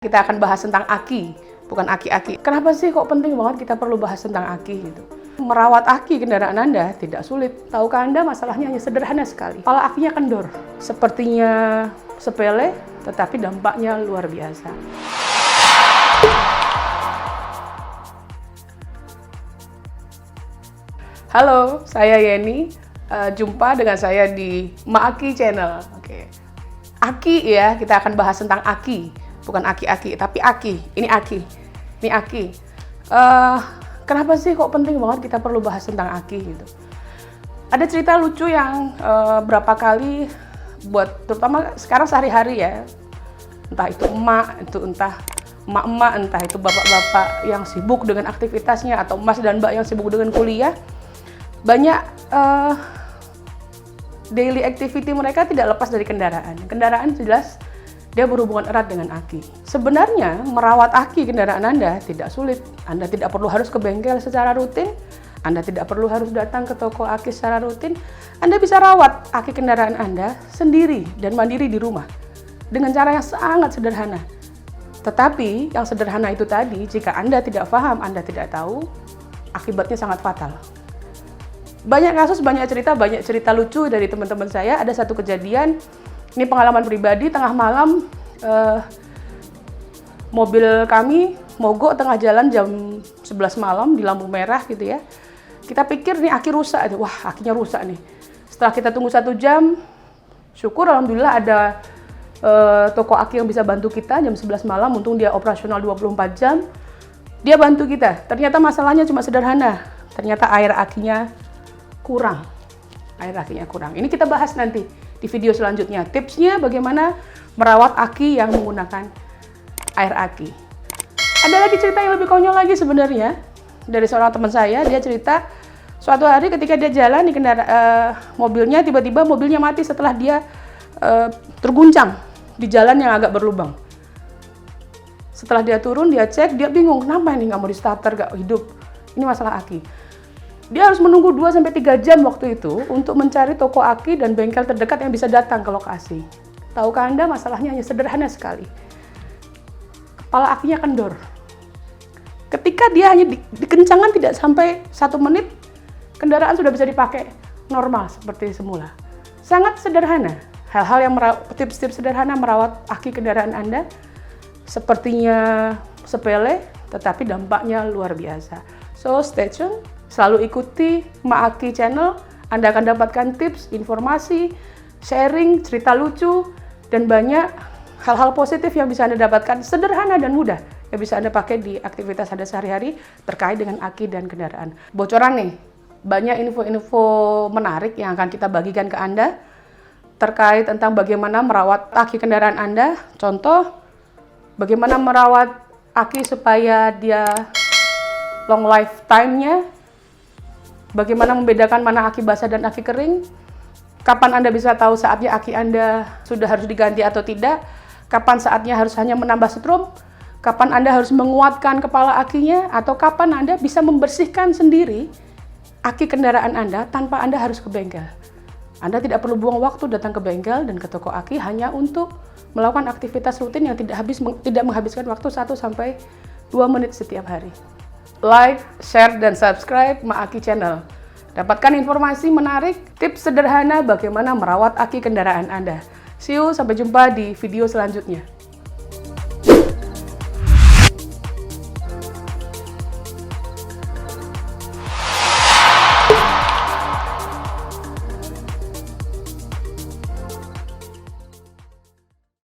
Kita akan bahas tentang aki, bukan aki-aki. Kenapa sih kok penting banget kita perlu bahas tentang aki gitu? Merawat aki kendaraan Anda tidak sulit. Tahukah Anda masalahnya hanya sederhana sekali. Kepala akinya kendor. Sepertinya sepele, tetapi dampaknya luar biasa. Halo, saya Yeni. Jumpa dengan saya di Maaki Channel. Oke. Aki ya, kita akan bahas tentang aki. Bukan aki-aki, tapi aki. Ini aki. Ini aki. Kenapa sih kok penting banget kita perlu bahas tentang aki gitu? Ada cerita lucu yang berapa kali buat, terutama sekarang sehari-hari ya. Entah itu emak, entah emak-emak, entah itu bapak-bapak yang sibuk dengan aktivitasnya, atau mas dan mbak yang sibuk dengan kuliah. Banyak daily activity mereka tidak lepas dari kendaraan. Kendaraan jelas dia berhubungan erat dengan aki. Sebenarnya merawat aki kendaraan Anda tidak sulit. Anda tidak perlu harus ke bengkel secara rutin. Anda tidak perlu harus datang ke toko aki secara rutin. Anda bisa rawat aki kendaraan Anda sendiri dan mandiri di rumah dengan cara yang sangat sederhana. Tetapi yang sederhana itu tadi, jika Anda tidak paham, Anda tidak tahu, akibatnya sangat fatal. Banyak kasus, banyak cerita lucu dari teman-teman saya. Ada satu kejadian, ini pengalaman pribadi, tengah malam mobil kami mogok tengah jalan jam 11 malam di lampu merah gitu ya. Kita pikir nih aki rusak, wah akinya rusak nih. Setelah kita tunggu 1 jam, syukur alhamdulillah ada toko aki yang bisa bantu kita jam 11 malam, untung dia operasional 24 jam. Dia bantu kita, ternyata masalahnya cuma sederhana, ternyata air akinya kurang. Air akinya kurang. Ini kita bahas nanti di video selanjutnya. Tipsnya bagaimana merawat aki yang menggunakan air aki. Ada lagi cerita yang lebih konyol lagi sebenarnya. Dari seorang teman saya, dia cerita suatu hari ketika dia jalan di mobilnya, tiba-tiba mobilnya mati setelah dia terguncang di jalan yang agak berlubang. Setelah dia turun, dia cek, dia bingung, kenapa ini nggak mau di starter, nggak hidup. Ini masalah aki. Dia harus menunggu 2-3 jam waktu itu untuk mencari toko aki dan bengkel terdekat yang bisa datang ke lokasi. Tahukah Anda masalahnya hanya sederhana sekali. Kepala akinya kendor. Ketika dia hanya dikencangan tidak sampai 1 menit, kendaraan sudah bisa dipakai normal seperti semula. Sangat sederhana. Hal-hal yang tips-tips sederhana merawat aki kendaraan Anda sepertinya sepele, tetapi dampaknya luar biasa. So stay tune. Selalu ikuti Maaki Channel, Anda akan dapatkan tips, informasi, sharing, cerita lucu, dan banyak hal-hal positif yang bisa Anda dapatkan sederhana dan mudah yang bisa Anda pakai di aktivitas Anda sehari-hari terkait dengan aki dan kendaraan. Bocoran nih, banyak info-info menarik yang akan kita bagikan ke Anda terkait tentang bagaimana merawat aki kendaraan Anda. Contoh, bagaimana merawat aki supaya dia long lifetime-nya. Bagaimana membedakan mana aki basah dan aki kering? Kapan Anda bisa tahu saatnya aki Anda sudah harus diganti atau tidak? Kapan saatnya harus hanya menambah setrum? Kapan Anda harus menguatkan kepala akinya? Atau kapan Anda bisa membersihkan sendiri aki kendaraan Anda tanpa Anda harus ke bengkel? Anda tidak perlu buang waktu datang ke bengkel dan ke toko aki hanya untuk melakukan aktivitas rutin yang tidak menghabiskan waktu 1-2 menit setiap hari. Like, share, dan subscribe Maaki Channel. Dapatkan informasi menarik, tips sederhana bagaimana merawat aki kendaraan Anda. See you, sampai jumpa di video selanjutnya.